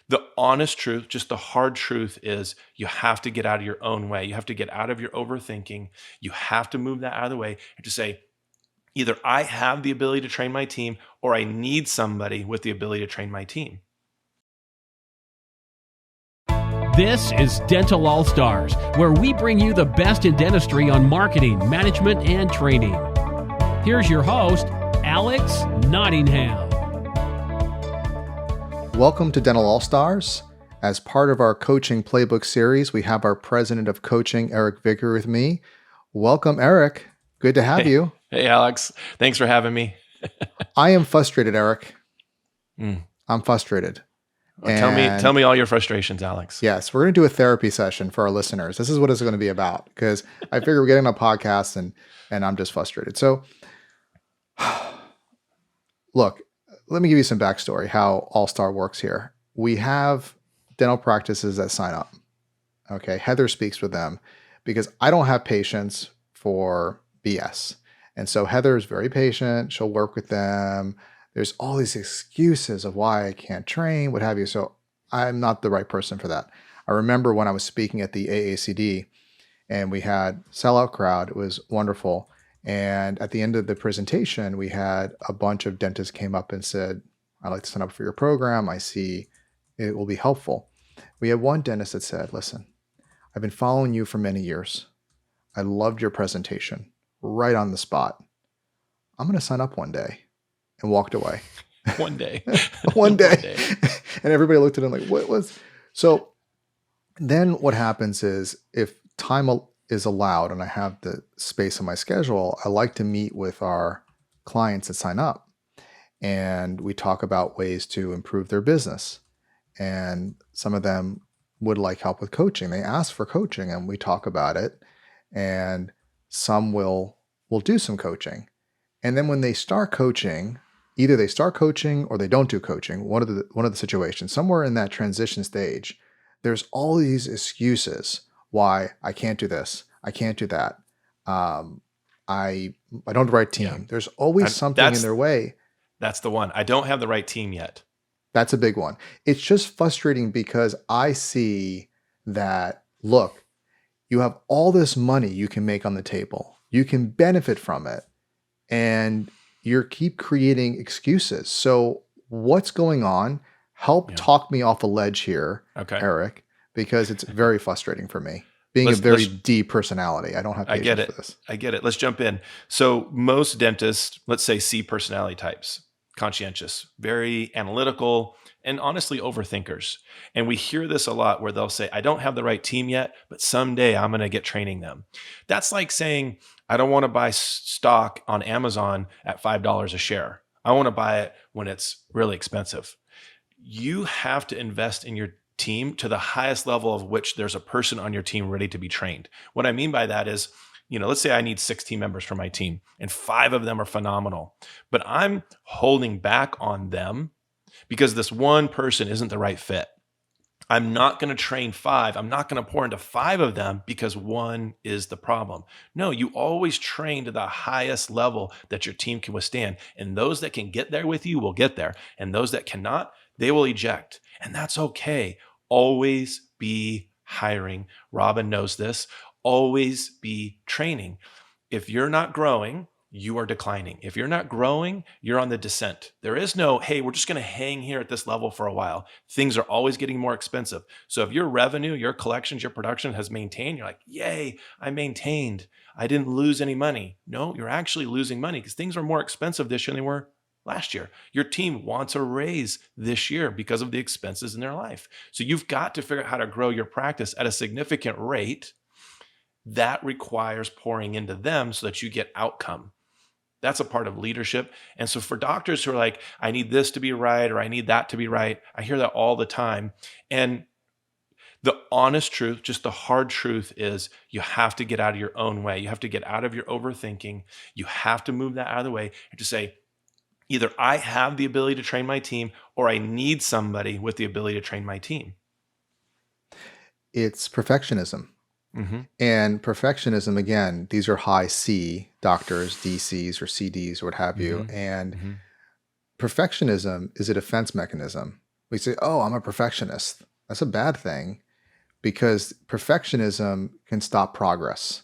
The honest truth, just the hard truth is you have to get out of your own way. You have to get out of your overthinking. You have to move that out of the way and to say, either I have the ability to train my team or I need somebody with the ability to train my team. This is Dental All Stars, where we bring you the best in dentistry on marketing, management, and training. Here's your host, Alex Nottingham. Welcome to Dental All Stars. As part of our coaching playbook series, we have our president of coaching, Eric Vickery, with me. Welcome, Eric. Good to have you. Hey, Alex. Thanks for having me. I am frustrated, Eric. I'm frustrated. Well, tell me all your frustrations, Alex. Yes, we're going to do a therapy session for our listeners. This is what it's going to be about, because I figure we're getting a podcast and I'm just frustrated. So, look, let me give you some backstory, how All Star works here. We have dental practices that sign up. Okay, Heather speaks with them because I don't have patience for BS. And so Heather is very patient. She'll work with them. There's all these excuses of why I can't train, what have you. So I'm not the right person for that. I remember when I was speaking at the AACD and we had sellout crowd. It was wonderful. And at the end of the presentation, we had a bunch of dentists came up and said, I'd like to sign up for your program. I see it will be helpful. We had one dentist that said, listen, I've been following you for many years. I loved your presentation right on the spot. I'm going to sign up one day. And walked away. One day. One day. And everybody looked at him like, what was? So then what happens is if time is allowed and I have the space in my schedule, I like to meet with our clients that sign up. And we talk about ways to improve their business. And some of them would like help with coaching. They ask for coaching and we talk about it. And some will do some coaching. And then when they start coaching, either they start coaching or they don't do coaching, one of the situations, somewhere in that transition stage, there's all these excuses why I can't do this, I can't do that. I don't have the right team. Yeah. There's always something in their way. That's the one. I don't have the right team yet. That's a big one. It's just frustrating because I see that, look, you have all this money you can make on the table. You can benefit from it. And you keep creating excuses. So what's going on? Help talk me off a ledge here, okay, Eric, because it's very frustrating for me. Being a very D personality, I don't have patience for this. I get it. Let's jump in. So most dentists, let's say C personality types, conscientious, very analytical, and honestly overthinkers. And we hear this a lot where they'll say, I don't have the right team yet, but someday I'm going to get training them. That's like saying, I don't want to buy stock on Amazon at $5 a share. I want to buy it when it's really expensive. You have to invest in your team to the highest level of which there's a person on your team ready to be trained. What I mean by that is, let's say I need 6 team members for my team and 5 of them are phenomenal, but I'm holding back on them because this one person isn't the right fit. I'm not going to train 5. I'm not going to pour into 5 of them because one is the problem. No, you always train to the highest level that your team can withstand. And those that can get there with you will get there. And those that cannot, they will eject. And that's okay. Always be hiring. Robin knows this. Always be training. If you're not growing, you are declining. If you're not growing, you're on the descent. There is no, hey, we're just going to hang here at this level for a while. Things are always getting more expensive. So if your revenue, your collections, your production has maintained, you're like, yay, I maintained. I didn't lose any money. No, you're actually losing money because things are more expensive this year than they were last year. Your team wants a raise this year because of the expenses in their life. So you've got to figure out how to grow your practice at a significant rate. That requires pouring into them so that you get outcome. That's a part of leadership. And so for doctors who are like, I need this to be right, or I need that to be right, I hear that all the time. And the honest truth, just the hard truth is you have to get out of your own way. You have to get out of your overthinking. You have to move that out of the way and to say, either I have the ability to train my team or I need somebody with the ability to train my team. It's perfectionism. Mm-hmm. And perfectionism, again, these are high C doctors, DCs or CDs or what have you. And perfectionism is a defense mechanism We say, oh, I'm a perfectionist. That's a bad thing because perfectionism can stop progress.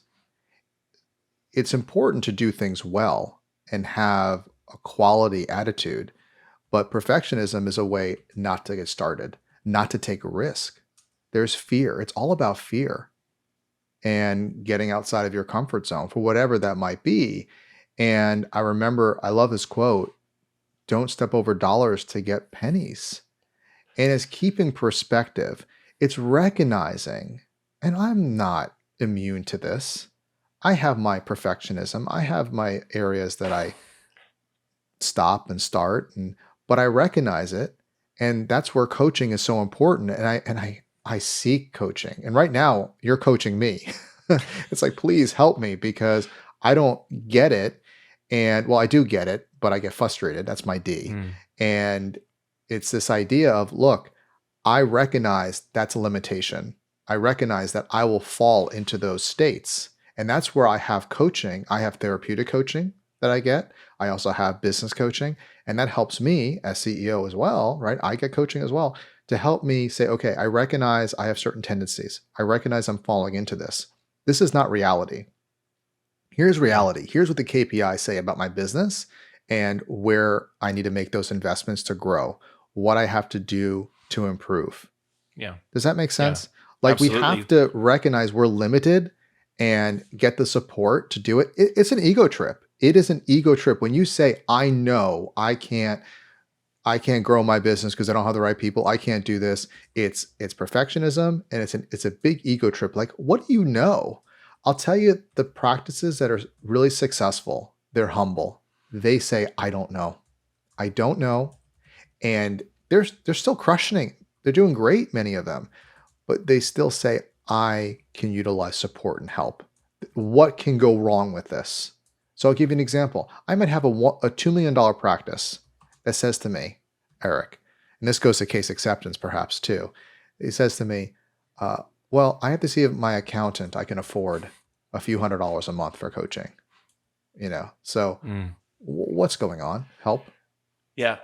It's important to do things well and have a quality attitude, but perfectionism is a way not to get started, not to take a risk. There's fear. It's all about fear and getting outside of your comfort zone for whatever that might be. And I remember, I love this quote, don't step over dollars to get pennies. And it's keeping perspective. It's recognizing, and I'm not immune to this. I have my perfectionism. I have my areas that I stop and start, but I recognize it. And that's where coaching is so important. And I seek coaching. And right now you're coaching me. It's like, please help me because I don't get it. And well, I do get it, but I get frustrated. That's my D. Mm. And it's this idea of, look, I recognize that's a limitation. I recognize that I will fall into those states. And that's where I have coaching. I have therapeutic coaching that I get. I also have business coaching. And that helps me as CEO as well, right? I get coaching as well to help me say, okay, I recognize I have certain tendencies. I recognize I'm falling into this. This is not reality. Here's reality. Here's what the KPIs say about my business and where I need to make those investments to grow, what I have to do to improve. Yeah. Does that make Yeah. sense? Like we Absolutely. have to recognize we're limited and get the support to do it. It's an ego trip. It is an ego trip when you say, I know I can't grow my business because I don't have the right people. I can't do this. It's perfectionism and it's a big ego trip. Like, what do you know? I'll tell you the practices that are really successful, they're humble. They say, I don't know. I don't know. And they're still crushing it. They're doing great, many of them, but they still say, I can utilize support and help. What can go wrong with this? So I'll give you an example. I might have a $2 million practice that says to me, Eric, and this goes to case acceptance perhaps too. He says to me, well, I have to see if my accountant, I can afford a few $100s a month for coaching, so what's going on? Help. Yeah.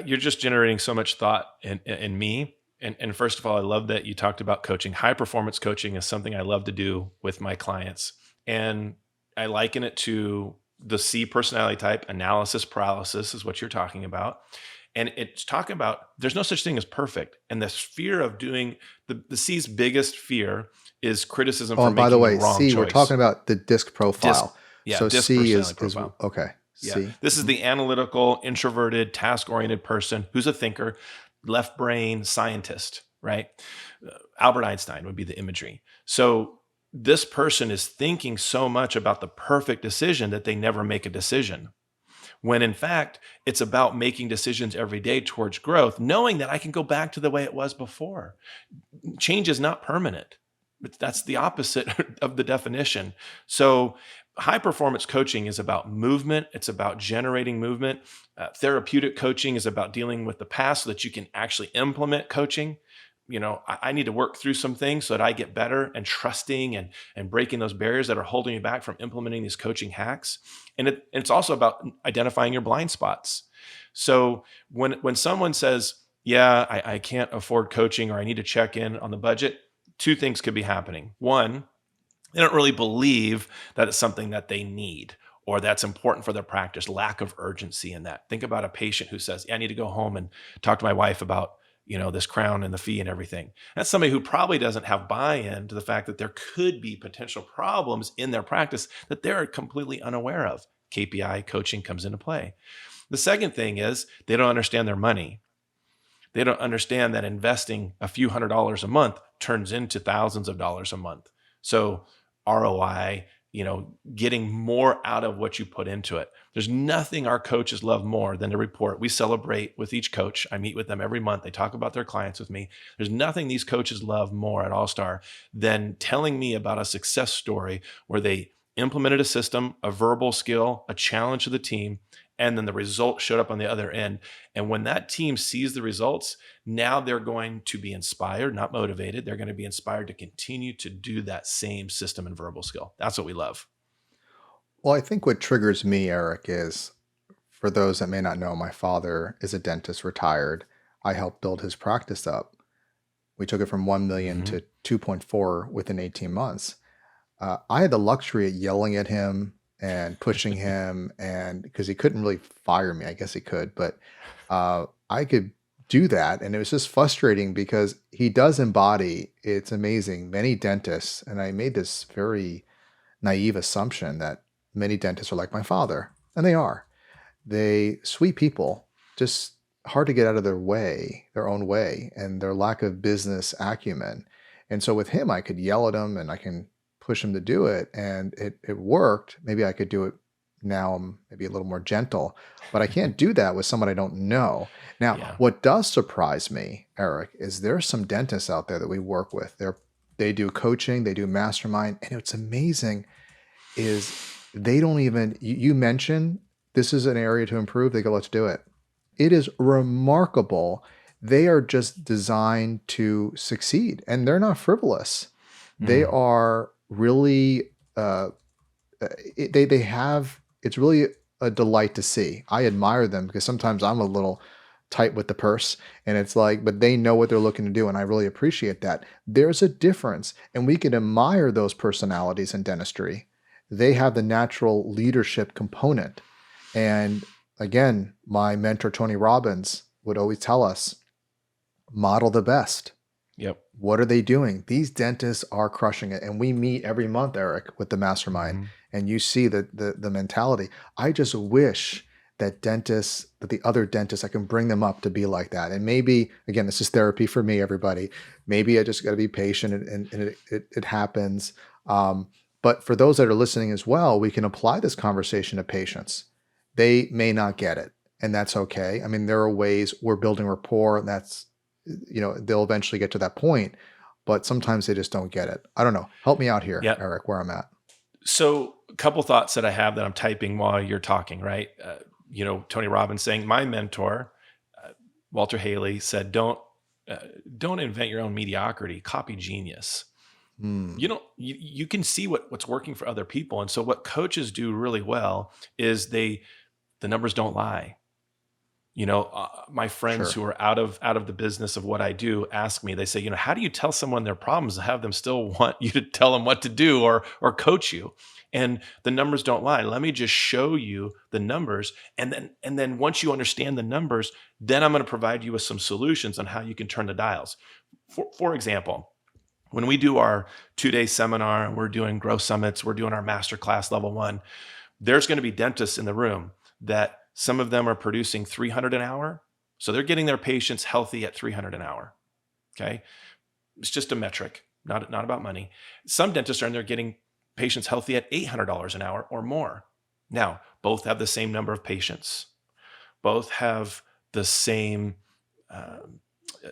You're just generating so much thought in me. And first of all, I love that you talked about coaching. High performance coaching is something I love to do with my clients. And I liken it to the C personality type. Analysis paralysis is what you're talking about. And it's talking about there's no such thing as perfect. And this fear of doing the C's biggest fear is criticism Oh, for and by making the the way, wrong C, choice. we're talking about the DISC profile. So DISC C is personality profile. okay. Yeah. C. This is the analytical, introverted, task-oriented person who's a thinker, left brain scientist, right? Albert Einstein would be the imagery. So this person is thinking so much about the perfect decision that they never make a decision. When in fact, it's about making decisions every day towards growth, knowing that I can go back to the way it was before. Change is not permanent. That's the opposite of the definition. So high performance coaching is about movement. It's about generating movement. Therapeutic coaching is about dealing with the past so that you can actually implement coaching. I need to work through some things so that I get better and trusting and breaking those barriers that are holding me back from implementing these coaching hacks. And it's also about identifying your blind spots. So when someone says, yeah, I can't afford coaching or I need to check in on the budget, two things could be happening. One, they don't really believe that it's something that they need or that's important for their practice, lack of urgency in that. Think about a patient who says, yeah, I need to go home and talk to my wife about this crown and the fee and everything. That's somebody who probably doesn't have buy-in to the fact that there could be potential problems in their practice that they're completely unaware of. KPI coaching comes into play. The second thing is they don't understand their money. They don't understand that investing a few $100s a month turns into thousands of dollars a month. So ROI, getting more out of what you put into it. There's nothing our coaches love more than to report. We celebrate with each coach. I meet with them every month. They talk about their clients with me. There's nothing these coaches love more at All Star than telling me about a success story where they implemented a system, a verbal skill, a challenge to the team, and then the result showed up on the other end. And when that team sees the results, now they're going to be inspired, not motivated. They're going to be inspired to continue to do that same system and verbal skill. That's what we love. Well, I think what triggers me, Eric, is for those that may not know, my father is a dentist, retired. I helped build his practice up. We took it from 1 million Mhm. to 2.4 within 18 months. I had the luxury of yelling at him and pushing him, and because he couldn't really fire me, I guess he could, but I could do that. And it was just frustrating because he does embody, it's amazing, many dentists. And I made this very naive assumption that many dentists are like my father, and they are. They sweet people, just hard to get out of their way, their own way, and their lack of business acumen. And so with him, I could yell at him and I can push him to do it, and it worked. Maybe I could do it now. I'm maybe a little more gentle, but I can't do that with someone I don't know. Now, Yeah. what does surprise me, Eric, is there's some dentists out there that we work with. They do coaching, they do mastermind, and it's amazing is they don't even you mention this is an area to improve, they go, let's do it. It is remarkable. They are just designed to succeed, and they're not frivolous. They Mm. are really they have it's really a delight to see. I admire them because sometimes I'm a little tight with the purse, and it's like, but they know what they're looking to do, and I really appreciate that. There's a difference, and we can admire those personalities in dentistry. They have the natural leadership component. And again, my mentor Tony Robbins would always tell us, model the best. Yep. What are they doing? These dentists are crushing it. And we meet every month, Eric, with the mastermind, Mhm. and you see the mentality. I just wish that dentists, that the other dentists, I can bring them up to be like that. And maybe, again, this is therapy for me, everybody. Maybe I just got to be patient, and it happens. But for those that are listening as well, we can apply this conversation to patients. They may not get it, and that's okay. I mean, there are ways we're building rapport, and that's, they'll eventually get to that point, but sometimes they just don't get it. I don't know. Help me out here, Yeah. Eric, where I'm at. So, a couple thoughts that I have that I'm typing while you're talking, right? Tony Robbins saying, my mentor, Walter Haley, said, uh, don't invent your own mediocrity, copy genius. Hmm. You can see what's working for other people. And so what coaches do really well is the numbers don't lie. My friends Sure. who are out of the business of what I do ask me, they say, how do you tell someone their problems and have them still want you to tell them what to do or coach you? And the numbers don't lie. Let me just show you the numbers. And then once you understand the numbers, then I'm going to provide you with some solutions on how you can turn the dials. For example, when we do our 2-day seminar, we're doing growth summits, we're doing our masterclass level 1, there's going to be dentists in the room that some of them are producing 300 an hour. So they're getting their patients healthy at 300 an hour. Okay. It's just a metric, not about money. Some dentists are in there getting patients healthy at $800 an hour or more. Now, both have the same number of patients. Both have the same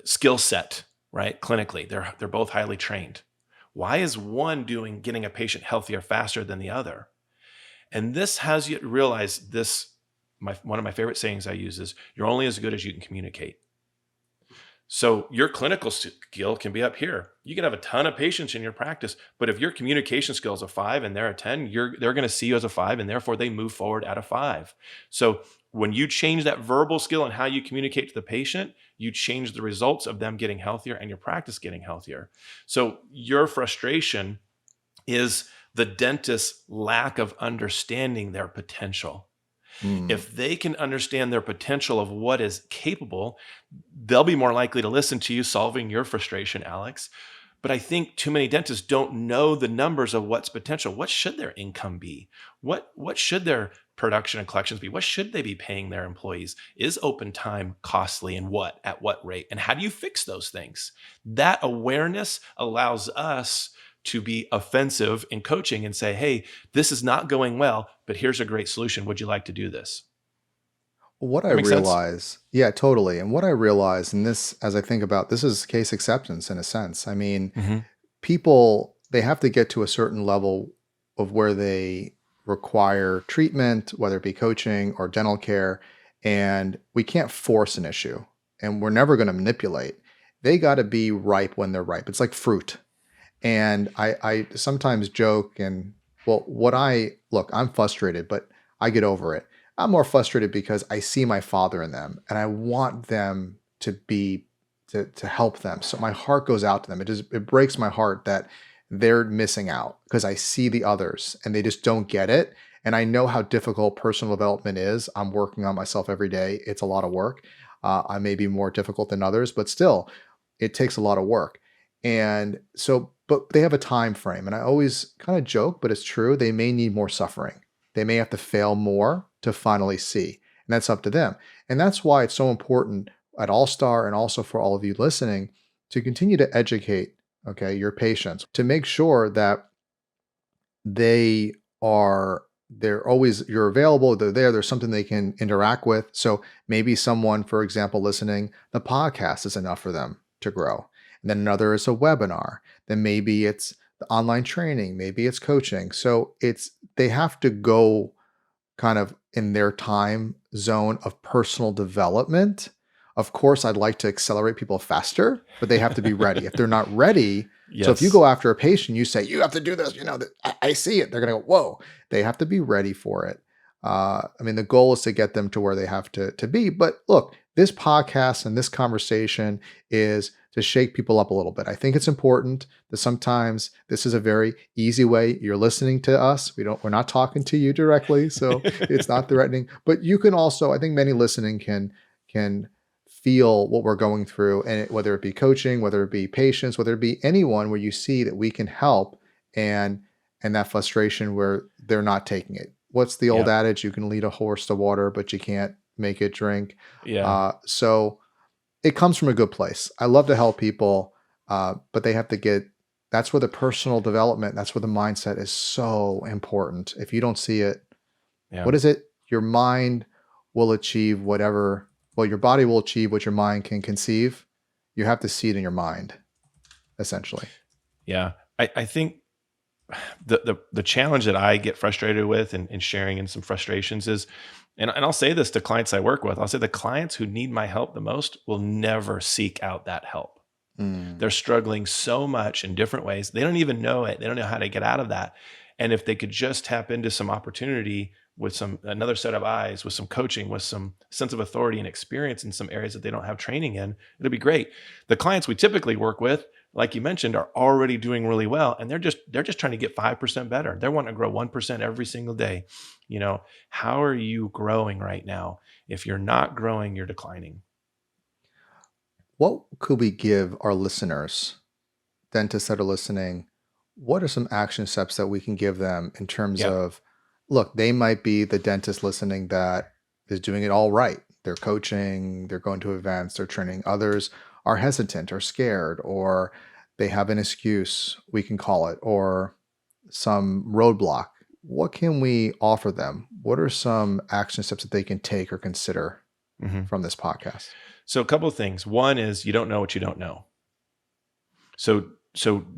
skill set, right? Clinically, they're both highly trained. Why is one getting a patient healthier faster than the other? And this has you realize this. One of my favorite sayings I use is, you're only as good as you can communicate. So your clinical skill can be up here. You can have a ton of patients in your practice, but if your communication skill is a 5 and they're a 10, they're going to see you as a 5, and therefore they move forward at a 5. So when you change that verbal skill and how you communicate to the patient, you change the results of them getting healthier and your practice getting healthier. So your frustration is the dentist's lack of understanding their potential. Hmm. If they can understand their potential of what is capable, they'll be more likely to listen to you, solving your frustration, Alex. But I think too many dentists don't know the numbers of what's potential. What should their income be? What should their production and collections be? What should they be paying their employees? Is open time costly, and at what rate? And how do you fix those things? That awareness allows us to be offensive in coaching and say, hey, this is not going well, but here's a great solution. Would you like to do this? What I That makes sense? realize, yeah, totally. And what I realize, and this, as I think about, this is case acceptance in a sense. I mean, Hmm. people, they have to get to a certain level of where they require treatment, whether it be coaching or dental care, and we can't force an issue, and we're never going to manipulate. They got to be ripe when they're ripe. It's like fruit. And I sometimes joke, and well, look, I'm frustrated, but I get over it. I'm more frustrated because I see my father in them, and I want them to help them. So my heart goes out to them. It breaks my heart that they're missing out because I see the others and they just don't get it. And I know how difficult personal development is. I'm working on myself every day. It's a lot of work. I may be more difficult than others, but still, it takes a lot of work. And so, but they have a time frame. And I always kind of joke, but it's true. They may need more suffering. They may have to fail more to finally see. And that's up to them. And that's why it's so important at All Star and also for all of you listening to continue to educate, okay, your patients to make sure that they're always, you're available, they're there, there's something they can interact with. So maybe someone, for example, listening, the podcast is enough for them to grow. And then another is a webinar. Then maybe it's the online training, maybe it's coaching. So they have to go kind of in their time zone of personal development. Of course, I'd like to accelerate people faster, but they have to be ready. If they're not ready, Yes. so if you go after a patient, you say, you have to do this, I see it. They're going to go, whoa, they have to be ready for it. I mean, the goal is to get them to where they have to be. But look, this podcast and this conversation is to shake people up a little bit. I think it's important that sometimes this is a very easy way. You're listening to us. We're not talking to you directly, so it's not threatening. But you can also, I think many listening can feel what we're going through, and whether it be coaching, whether it be patients, whether it be anyone where you see that we can help, and that frustration where they're not taking it. What's the old adage? You can lead a horse to water, but you can't make it drink. Yeah. So it comes from a good place. I love to help people, but they have to get, that's where the personal development, that's where the mindset is so important. If you don't see it, what is it? Your mind will achieve whatever, well, your body will achieve what your mind can conceive. You have to see it in your mind, essentially. Yeah. I think the challenge that I get frustrated with and sharing in some frustrations is, and I'll say this to clients I work with, I'll say the clients who need my help the most will never seek out that help. They're struggling so much in different ways. They don't even know it. They don't know how to get out of that. And if they could just tap into some opportunity with another set of eyes, with some coaching, with some sense of authority and experience in some areas that they don't have training in, it'll be great. The clients we typically work with, like you mentioned, are already doing really well. And they're just trying to get 5% better. They're wanting to grow 1% every single day. How are you growing right now? If you're not growing, you're declining. What could we give our listeners, dentists that are listening? What are some action steps that we can give them in terms of, look, they might be the dentist listening that is doing it all right. They're coaching, they're going to events, they're training. Others are hesitant or scared, or they have an excuse, we can call it, or some roadblock. What can we offer them? What are some action steps that they can take or consider from this podcast? So a couple of things. One is you don't know what you don't know. So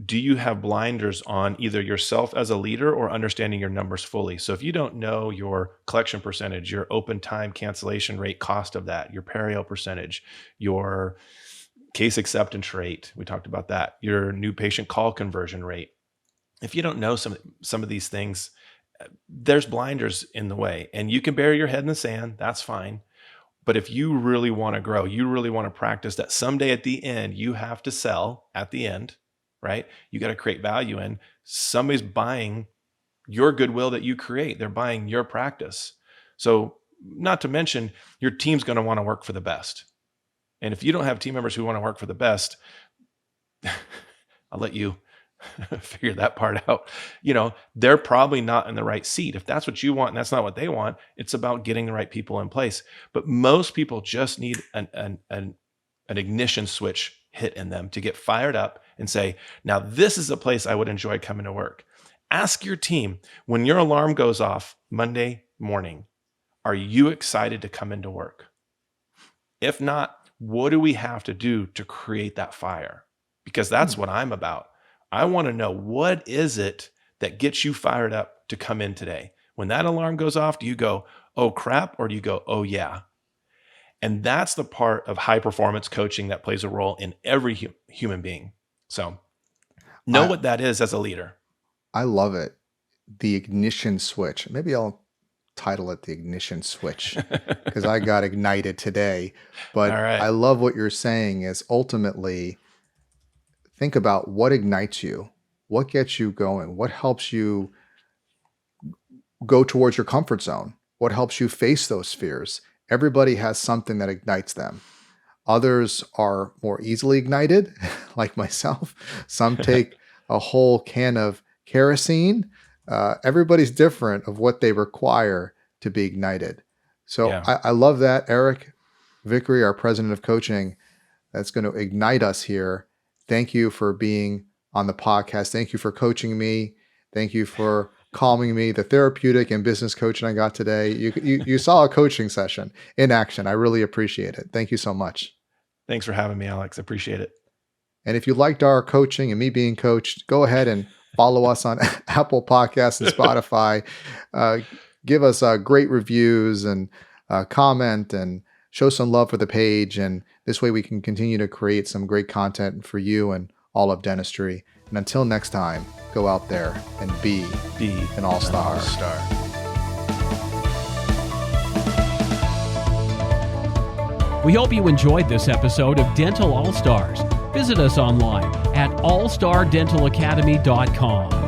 do you have blinders on either yourself as a leader or understanding your numbers fully? So if you don't know your collection percentage, your open time cancellation rate cost of that, your perio percentage, your case acceptance rate, we talked about that, your new patient call conversion rate. If you don't know some of these things, there's blinders in the way, and you can bury your head in the sand. That's fine. But if you really want to grow, you really want to practice that someday at the end, you have to sell at the end, right? You got to create value, and somebody's buying your goodwill that you create. They're buying your practice. So not to mention your team's going to want to work for the best. And if you don't have team members who want to work for the best, I'll let you figure that part out. They're probably not in the right seat. If that's what you want and that's not what they want, it's about getting the right people in place. But most people just need an ignition switch hit in them to get fired up and say, now this is a place I would enjoy coming to work. Ask your team, when your alarm goes off Monday morning, are you excited to come into work? If not, what do we have to do to create that fire? Because that's what I'm about. I want to know, what is it that gets you fired up to come in today? When that alarm goes off, do you go, oh crap, or do you go, oh yeah? And that's the part of high performance coaching that plays a role in every human being. So know what that is as a leader. I love it. The ignition switch. Maybe I'll title it the ignition switch because I got ignited today. But All right. I love what you're saying is ultimately think about what ignites you, what gets you going, what helps you go towards your comfort zone, what helps you face those fears. Everybody has something that ignites them. Others are more easily ignited, like myself. Some take a whole can of kerosene. Everybody's different of what they require to be ignited. So Yeah. I love that. Eric Vickery, our president of coaching, that's going to ignite us here. Thank you for being on the podcast. Thank you for coaching me. Thank you for calming me. The therapeutic and business coaching I got today. You saw a coaching session in action. I really appreciate it. Thank you so much. Thanks for having me, Alex. I appreciate it. And if you liked our coaching and me being coached, go ahead and follow us on Apple Podcasts and Spotify. Give us great reviews and comment and show some love for the page. And this way we can continue to create some great content for you and all of dentistry. And until next time, go out there and be an all-star. We hope you enjoyed this episode of Dental All Stars. Visit us online at allstardentalacademy.com.